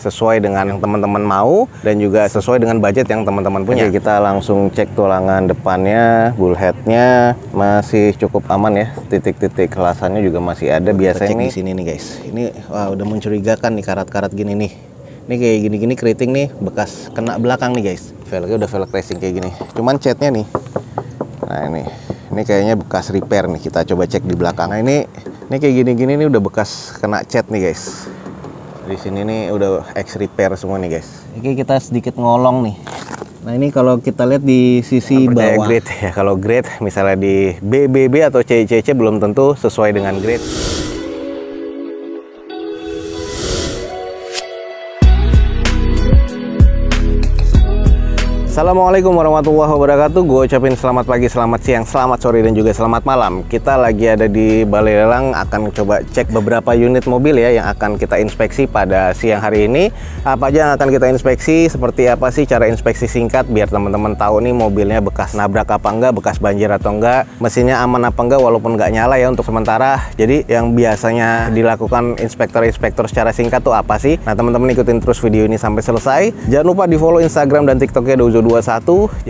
sesuai dengan yang teman-teman mau dan juga sesuai dengan budget yang teman-teman punya. Oke, kita langsung cek tulangan depannya, bullheadnya masih cukup aman ya. Titik-titik kelasannya juga masih ada. Biasanya ini di sini nih guys. Ini wah, udah mencurigakan nih karat-karat gini nih. Ini kayak gini-gini keriting nih, bekas kena belakang nih guys. Velgnya udah velg racing kayak gini. Cuman catnya nih. Nah ini kayaknya bekas repair nih. Kita coba cek di belakang. Nah ini kayak gini-gini nih udah bekas kena cat nih guys. Di sini nih udah ex repair semua nih guys. Oke, kita sedikit ngolong nih. Nah ini kalau kita lihat di sisi bawah. Grade ya, kalau grade misalnya di BBB atau CCC belum tentu sesuai dengan grade. Assalamualaikum warahmatullahi wabarakatuh. Gue ucapin selamat pagi, selamat siang, selamat sore, dan juga selamat malam. Kita lagi ada di Balai Lelang, akan coba cek beberapa unit mobil ya yang akan kita inspeksi pada siang hari ini. Apa aja yang akan kita inspeksi, seperti apa sih cara inspeksi singkat biar teman-teman tahu nih mobilnya bekas nabrak apa enggak, bekas banjir atau enggak, mesinnya aman apa enggak walaupun nggak nyala ya untuk sementara. Jadi yang biasanya dilakukan inspektor-inspektor secara singkat tuh apa sih? Nah teman-teman ikutin terus video ini sampai selesai. Jangan lupa di follow Instagram dan TikToknya Dozo21.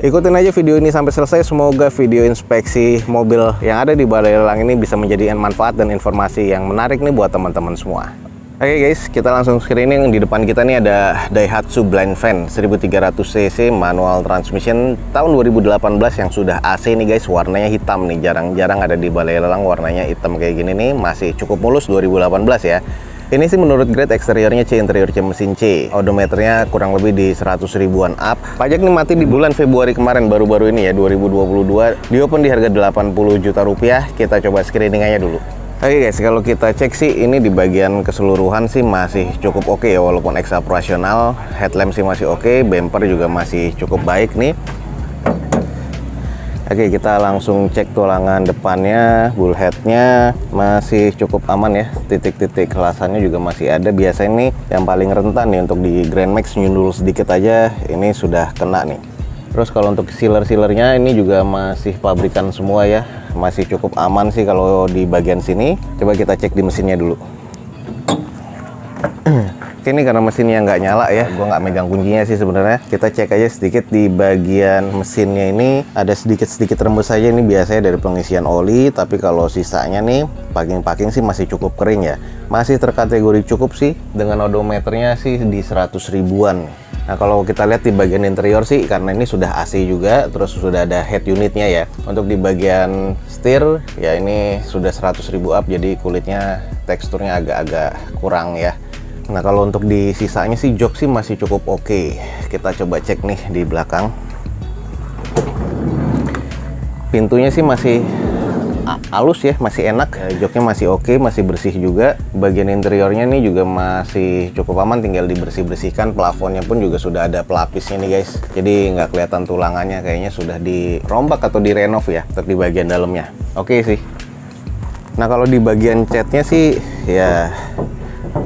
Ikutin aja video ini sampai selesai. Semoga video inspeksi mobil yang ada di Balai Lelang ini bisa menjadi manfaat dan informasi yang menarik nih buat teman-teman semua. Oke guys, kita langsung screening. Di depan kita nih ada Daihatsu Blind Fan 1300 cc manual transmission tahun 2018 yang sudah AC nih guys. Warnanya hitam nih, jarang-jarang ada di Balai Lelang warnanya hitam kayak gini nih. Masih cukup mulus 2018 ya. Ini sih menurut grade, eksteriornya C, interior C, mesin C. Odometernya kurang lebih di 100 ribuan up. Pajak nih mati di bulan Februari kemarin, baru-baru ini ya, 2022. Di open di harga 80 juta rupiah. Kita coba screening aja dulu. Oke guys, kalau kita cek sih ini di bagian keseluruhan sih masih cukup oke ya, walaupun ex operasional. Headlamp sih masih oke, bumper juga masih cukup baik nih. Oke, kita langsung cek tulangan depannya, bullheadnya masih cukup aman ya. Titik-titik kelasannya juga masih ada. Biasanya nih yang paling rentan nih untuk di Grand Max, nyundul sedikit aja ini sudah kena nih. Terus kalau untuk sealer-sealernya ini juga masih pabrikan semua ya. Masih cukup aman sih kalau di bagian sini. Coba kita cek di mesinnya dulu. Ini karena mesinnya nggak nyala ya, gue nggak megang kuncinya sih sebenarnya. Kita cek aja sedikit di bagian mesinnya ini ada sedikit rembes saja. Ini biasanya dari pengisian oli, tapi kalau sisanya nih packing sih masih cukup kering ya. Masih terkategori cukup sih, dengan odometernya sih di 100 ribuan. Nah kalau kita lihat di bagian interior sih, karena ini sudah AC juga, terus sudah ada head unitnya ya. Untuk di bagian setir ya ini sudah 100 ribu up, jadi kulitnya teksturnya agak-agak kurang ya. Nah kalau untuk di sisanya sih jok sih masih cukup oke. Kita coba cek nih di belakang. Pintunya sih masih halus ya, masih enak. Joknya masih oke, masih bersih juga. Bagian interiornya nih juga masih cukup aman, tinggal dibersih-bersihkan. Plafonnya pun juga sudah ada pelapisnya nih guys. Jadi nggak kelihatan tulangannya, kayaknya sudah dirombak atau direnov ya, tapi di bagian dalamnya. Oke sih. Nah kalau di bagian catnya sih ya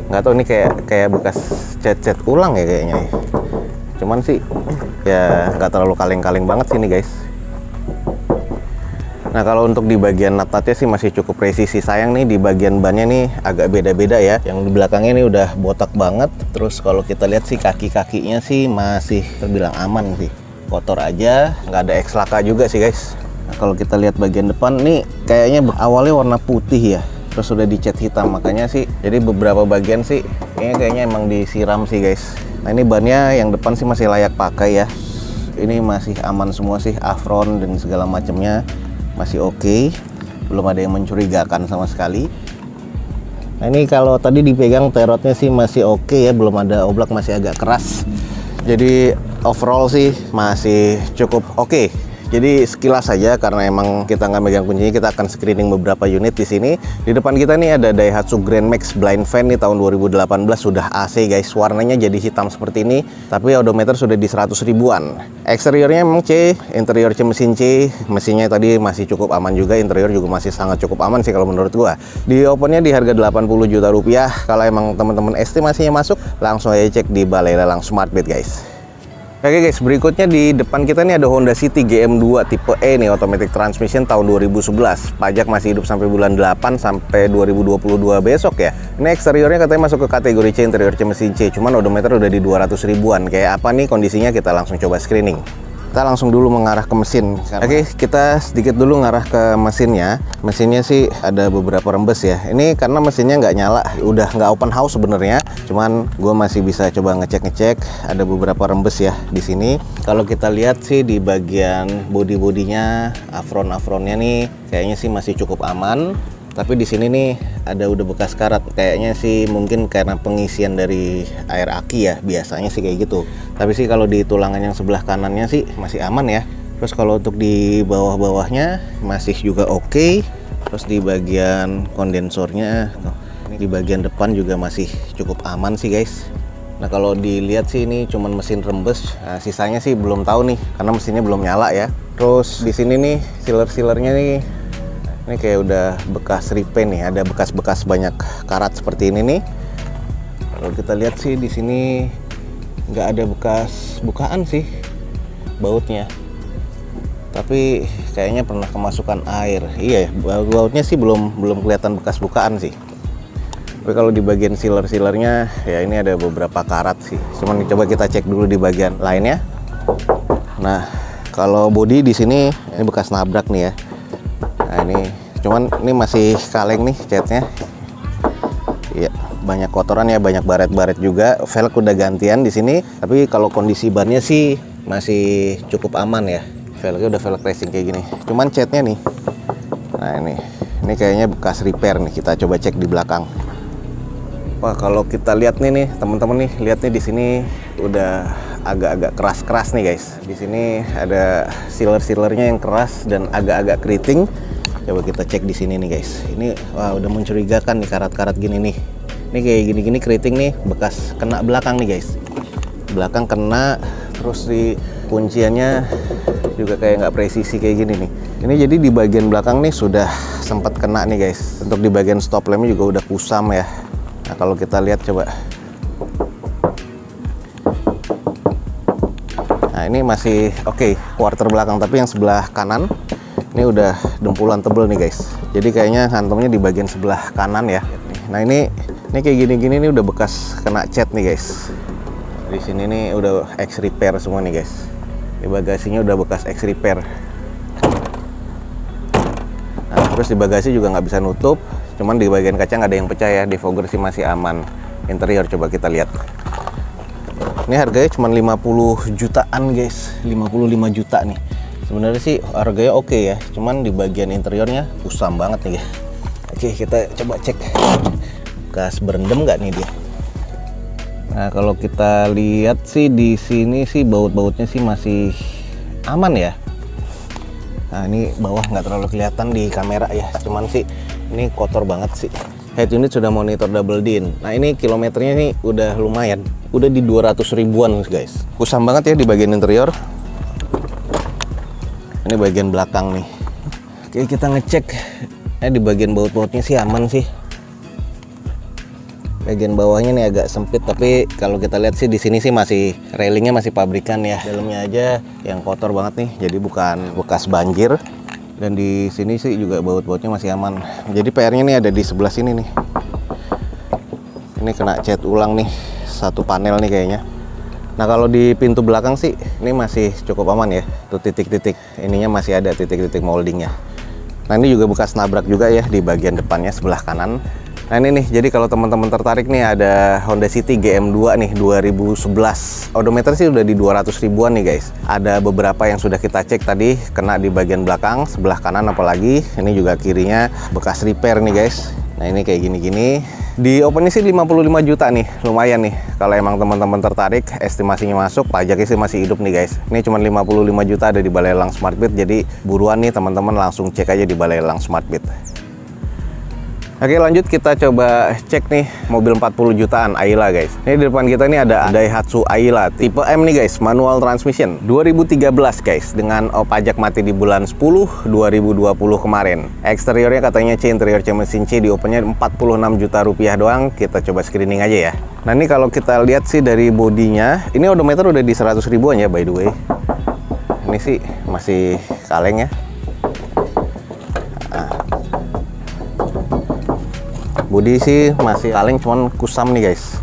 nggak tahu, ini kayak bekas cat ulang ya kayaknya. Cuman sih ya nggak terlalu kaleng-kaleng banget sih ini guys. Nah kalau untuk di bagian nut-nutnya sih masih cukup presisi. Sayang nih di bagian bannya nih agak beda-beda ya. Yang di belakangnya ini udah botak banget. Terus kalau kita lihat sih kaki-kakinya sih masih terbilang aman sih. Kotor aja, nggak ada eks laka juga sih guys. Nah kalau kita lihat bagian depan nih kayaknya awalnya warna putih ya, terus sudah dicat hitam, makanya sih jadi beberapa bagian sih ini kayaknya emang disiram sih guys. Nah ini bannya yang depan sih masih layak pakai ya. Ini masih aman semua sih, afron dan segala macamnya masih oke. Belum ada yang mencurigakan sama sekali. Nah ini kalau tadi dipegang terotnya sih masih oke ya, belum ada oblak, masih agak keras. Jadi overall sih masih cukup oke. Jadi sekilas saja, karena emang kita nggak megang kuncinya, kita akan screening beberapa unit di sini. Di depan kita nih ada Daihatsu Grand Max Blind Fan nih tahun 2018, sudah AC guys. Warnanya jadi hitam seperti ini, tapi odometer sudah di 100 ribuan. Eksteriornya emang C, interior C, mesin C. Mesinnya tadi masih cukup aman juga, interior juga masih sangat cukup aman sih kalau menurut gua. Di opennya di harga 80 juta rupiah. Kalau emang teman-teman estimasinya masuk, langsung aja cek di Balai Lelang Smart Beat guys. Oke guys, berikutnya di depan kita nih ada Honda City GM2 tipe E nih, automatic transmission tahun 2011. Pajak masih hidup sampai bulan 8 sampai 2022 besok ya. Ini eksteriornya katanya masuk ke kategori C, interior C mesin C, cuman odometer udah di 200 ribuan. Kayak apa nih kondisinya, kita langsung coba screening. Kita langsung dulu mengarah ke mesin. Oke, kita sedikit dulu ngarah ke mesinnya. Mesinnya sih ada beberapa rembes ya. Ini karena mesinnya nggak nyala, udah nggak open house sebenarnya. Cuman gue masih bisa coba ngecek. Ada beberapa rembes ya di sini. Kalau kita lihat sih di bagian bodi-bodinya, afron-afronnya nih, kayaknya sih masih cukup aman. Tapi di sini nih ada udah bekas karat, kayaknya sih mungkin karena pengisian dari air aki ya, biasanya sih kayak gitu. Tapi sih kalau di tulangan yang sebelah kanannya sih masih aman ya. Terus kalau untuk di bawah-bawahnya masih juga oke. Terus di bagian kondensornya, di bagian depan juga masih cukup aman sih guys. Nah kalau dilihat sih ini cuman mesin rembes, nah, sisanya sih belum tahu nih karena mesinnya belum nyala ya. Terus di sini nih sealer-sealernya nih, ini kayak udah bekas repaint nih, ada bekas-bekas banyak karat seperti ini nih. Kalau kita lihat sih di sini nggak ada bekas bukaan sih bautnya, tapi kayaknya pernah kemasukan air. Iya, bautnya sih belum kelihatan bekas bukaan sih. Tapi kalau di bagian sealer-sealernya ya ini ada beberapa karat sih. Cuman coba kita cek dulu di bagian lainnya. Nah, kalau bodi di sini ini bekas nabrak nih ya. Nah ini, cuman ini masih kaleng nih catnya. Iya, banyak kotoran ya, banyak baret-baret juga. Velg udah gantian di sini. Tapi kalau kondisi bannya sih masih cukup aman ya. Velgnya udah velg racing kayak gini. Cuman catnya nih, nah ini kayaknya bekas repair nih. Kita coba cek di belakang. Wah, kalau kita lihat nih teman-teman nih, lihat nih di sini udah agak-agak keras-keras nih guys. Di sini ada sealer-sealernya yang keras dan agak-agak keriting. Coba kita cek di sini nih guys. Ini wah udah mencurigakan nih karat-karat gini nih. Ini kayak gini-gini keriting nih, bekas kena belakang nih guys. Belakang kena, terus di kunciannya juga kayak nggak presisi kayak gini nih. Ini jadi di bagian belakang nih sudah sempat kena nih guys. Untuk di bagian stop lampnya juga udah kusam ya. Nah kalau kita lihat coba. Nah ini masih oke, quarter belakang, tapi yang sebelah kanan ini udah dempulan tebel nih guys. Jadi kayaknya hantumnya di bagian sebelah kanan ya. Nah ini kayak gini-gini nih udah bekas kena cat nih guys. Di sini nih udah ex repair semua nih guys. Di bagasinya udah bekas ex repair. Nah terus di bagasi juga nggak bisa nutup. Cuman di bagian kaca nggak ada yang pecah ya. Di fogger sih masih aman. Interior coba kita lihat. Ini harganya cuma 50 jutaan guys, 55 juta nih. Sebenarnya sih harganya oke ya, cuman di bagian interiornya kusam banget nih ya. Oke, kita coba cek bekas berendam nggak nih dia. Nah kalau kita lihat sih di sini sih baut-bautnya sih masih aman ya. Nah ini bawah nggak terlalu kelihatan di kamera ya, cuman sih ini kotor banget sih. Head unit sudah monitor double din. Nah ini kilometernya nih udah lumayan, udah di 200 ribuan guys. Kusam banget ya di bagian interior. Ini bagian belakang nih. Oke, kita ngecek. Di bagian baut-bautnya sih aman sih. Bagian bawahnya nih agak sempit, tapi kalau kita lihat sih di sini sih masih railingnya masih pabrikan ya. Dalamnya aja yang kotor banget nih, jadi bukan bekas banjir. Dan di sini sih juga baut-bautnya masih aman. Jadi PR-nya nih ada di sebelah sini nih. Ini kena cat ulang nih, satu panel nih kayaknya. Nah kalau di pintu belakang sih ini masih cukup aman ya. Tuh titik-titik ininya masih ada titik-titik moldingnya. Nah ini juga bekas nabrak juga ya di bagian depannya sebelah kanan. Nah ini nih, jadi kalau teman-teman tertarik nih ada Honda City GM2 nih 2011. Odometer sih udah di 200 ribuan nih guys. Ada beberapa yang sudah kita cek tadi kena di bagian belakang, sebelah kanan apalagi. Ini juga kirinya bekas repair nih guys. Nah ini kayak gini-gini. Di opennya sih 55 juta nih, lumayan nih. Kalau emang teman-teman tertarik, estimasinya masuk, pajaknya sih masih hidup nih guys. Ini cuma 55 juta ada di Balai Lelang Smart Beat, jadi buruan nih teman-teman langsung cek aja di Balai Lelang Smart Beat. Oke, lanjut kita coba cek nih mobil 40 jutaan Ayla guys. Ini di depan kita nih ada Daihatsu Ayla tipe M nih guys, manual transmission 2013 guys, dengan pajak mati di bulan 10 2020 kemarin. Eksteriornya katanya C, interior C mesin C, di opennya 46 juta rupiah doang. Kita coba screening aja ya. Nah ini kalau kita lihat sih dari bodinya, ini odometer udah di 100 ribuan ya by the way. Ini sih masih kaleng ya. Bodi sih masih kaleng, cuman kusam nih guys.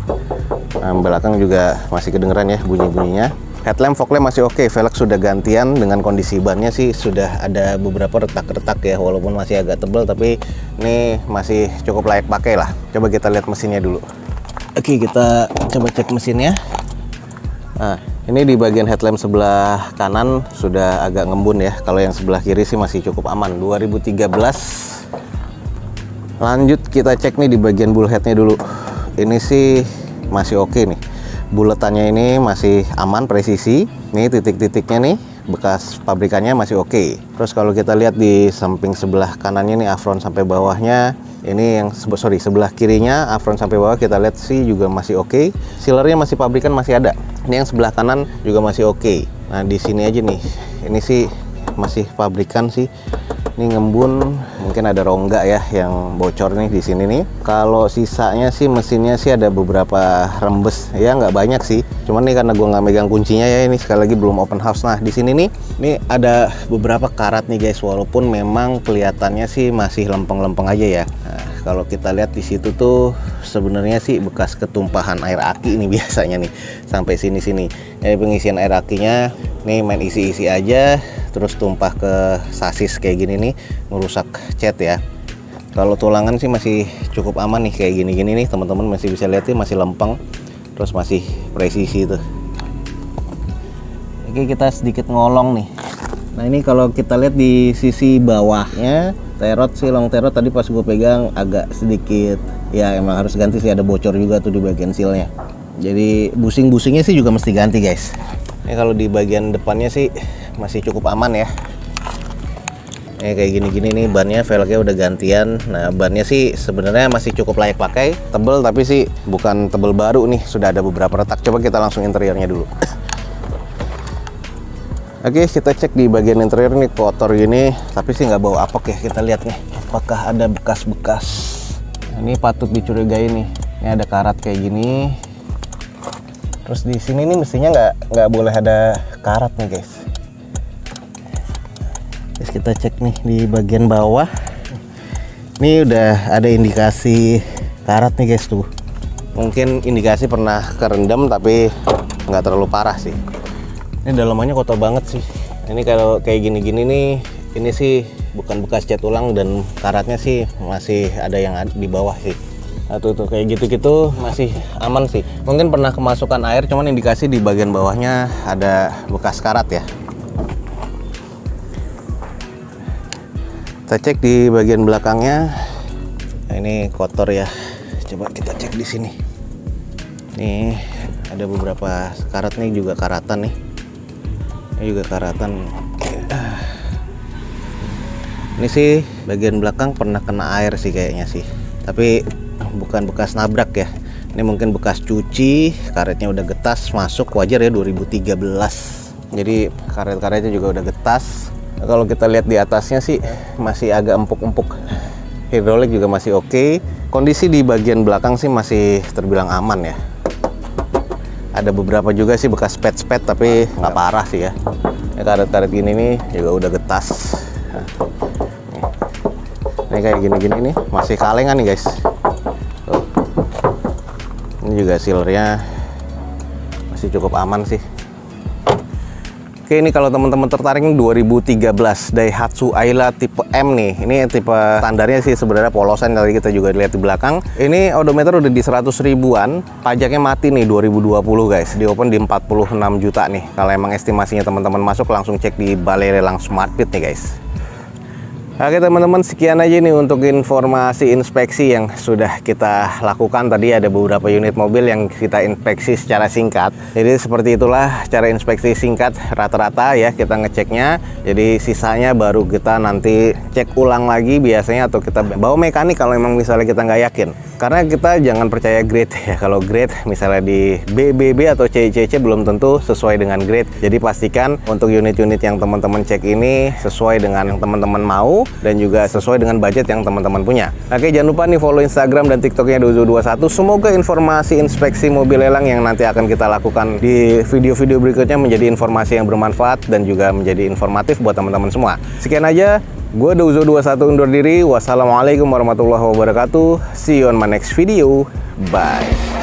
Nah, belakang juga masih kedengeran ya bunyi-bunyinya. Headlamp, fog lamp masih oke. Velg sudah gantian, dengan kondisi bannya sih sudah ada beberapa retak-retak ya, walaupun masih agak tebal, tapi ini masih cukup layak pakai lah. Coba kita lihat mesinnya dulu. Oke, kita coba cek mesinnya. Nah, ini di bagian headlamp sebelah kanan sudah agak ngembun ya. Kalau yang sebelah kiri sih masih cukup aman. 2013. Lanjut kita cek nih di bagian bullheadnya dulu. Ini sih masih oke nih. Buletannya ini masih aman, presisi. Nih titik-titiknya nih, bekas pabrikannya masih oke. Terus kalau kita lihat di samping sebelah kanannya nih, apron sampai bawahnya, ini yang sebelah kirinya apron sampai bawah kita lihat sih juga masih oke. Sealernya masih pabrikan, masih ada. Ini yang sebelah kanan juga masih oke. Nah di sini aja nih, ini sih masih pabrikan sih. Ini ngembun, mungkin ada rongga ya yang bocor nih di sini nih. Kalau sisanya sih mesinnya sih ada beberapa rembes ya, nggak banyak sih. Cuman nih karena gua nggak megang kuncinya ya, ini sekali lagi belum open house. Nah di sini nih, ini ada beberapa karat nih guys, walaupun memang kelihatannya sih masih lempeng-lempeng aja ya. Nah, kalau kita lihat di situ tuh sebenarnya sih bekas ketumpahan air aki nih biasanya nih sampai sini-sini. Jadi pengisian air akinya nih main isi-isi aja, terus tumpah ke sasis kayak gini nih, merusak cat ya. Kalau tulangan sih masih cukup aman nih, kayak gini-gini nih teman-teman masih bisa lihat sih masih lempeng, terus masih presisi tuh. Oke, kita sedikit ngolong nih. Nah ini kalau kita lihat di sisi bawahnya, terot sih, long terot tadi pas gue pegang agak sedikit ya, emang harus ganti sih, ada bocor juga tuh di bagian sealnya. Jadi busing-busingnya sih juga mesti ganti guys. Ini kalau di bagian depannya sih masih cukup aman ya. Ini kayak gini-gini nih bannya, velgnya udah gantian. Nah bannya sih sebenarnya masih cukup layak pakai, tebel tapi sih bukan tebel baru nih, sudah ada beberapa retak. Coba kita langsung interiornya dulu. Oke, kita cek di bagian interior nih, kotor gini, tapi sih nggak bau apek ya. Kita lihat nih, apakah ada bekas-bekas. Nah, ini patut dicurigai nih. Ini ada karat kayak gini. Terus di sini nih mestinya nggak boleh ada karat nih guys. Terus kita cek nih di bagian bawah. Ini udah ada indikasi karat nih guys tuh. Mungkin indikasi pernah kerendam tapi nggak terlalu parah sih. Ini dalamannya kotor banget sih. Ini kalau kayak gini-gini nih, ini sih bukan bekas cat ulang dan karatnya sih masih ada yang di bawah sih. Nah, tuh kayak gitu-gitu masih aman sih. Mungkin pernah kemasukan air, cuman indikasi di bagian bawahnya ada bekas karat ya. Kita cek di bagian belakangnya. Nah, ini kotor ya. Coba kita cek di sini. Nih ada beberapa karat nih, juga karatan nih. Ini juga karatan. Ini sih bagian belakang pernah kena air sih kayaknya sih. Tapi bukan bekas nabrak ya. Ini mungkin bekas cuci, karetnya udah getas, masuk wajar ya 2013. Jadi karet-karetnya juga udah getas. Nah, kalau kita lihat di atasnya sih masih agak empuk-empuk. Hidrolik juga masih oke. Kondisi di bagian belakang sih masih terbilang aman ya. Ada beberapa juga sih bekas spet-spet tapi nggak parah sih ya. Ini karet-karet gini nih juga udah getas. Nah, ini kayak gini-gini nih masih kalengan nih guys. Tuh. Ini juga sealernya masih cukup aman sih. Oke, ini kalau teman-teman tertarik nih 2013 Daihatsu Ayla tipe M nih. Ini tipe standarnya sih sebenarnya polosan, tadi kita juga lihat di belakang. Ini odometer udah di 100 ribuan, pajaknya mati nih 2020 guys. Di open di 46 juta nih. Kalau emang estimasinya teman-teman masuk, langsung cek di Balai Lelang Smartbit nih guys. Oke teman-teman, sekian aja nih untuk informasi inspeksi yang sudah kita lakukan. Tadi ada beberapa unit mobil yang kita inspeksi secara singkat. Jadi seperti itulah cara inspeksi singkat rata-rata ya, kita ngeceknya. Jadi sisanya baru kita nanti cek ulang lagi biasanya, atau kita bawa mekanik kalau memang misalnya kita nggak yakin. Karena kita jangan percaya grade ya. Kalau grade misalnya di BBB atau CCC belum tentu sesuai dengan grade. Jadi pastikan untuk unit-unit yang teman-teman cek ini sesuai dengan yang teman-teman mau dan juga sesuai dengan budget yang teman-teman punya. Oke, jangan lupa nih follow Instagram dan TikToknya Dozo21. Semoga informasi inspeksi mobil lelang yang nanti akan kita lakukan di video-video berikutnya menjadi informasi yang bermanfaat dan juga menjadi informatif buat teman-teman semua. Sekian aja, gue Dozo21 undur diri. Wassalamualaikum warahmatullahi wabarakatuh. See you on my next video. Bye.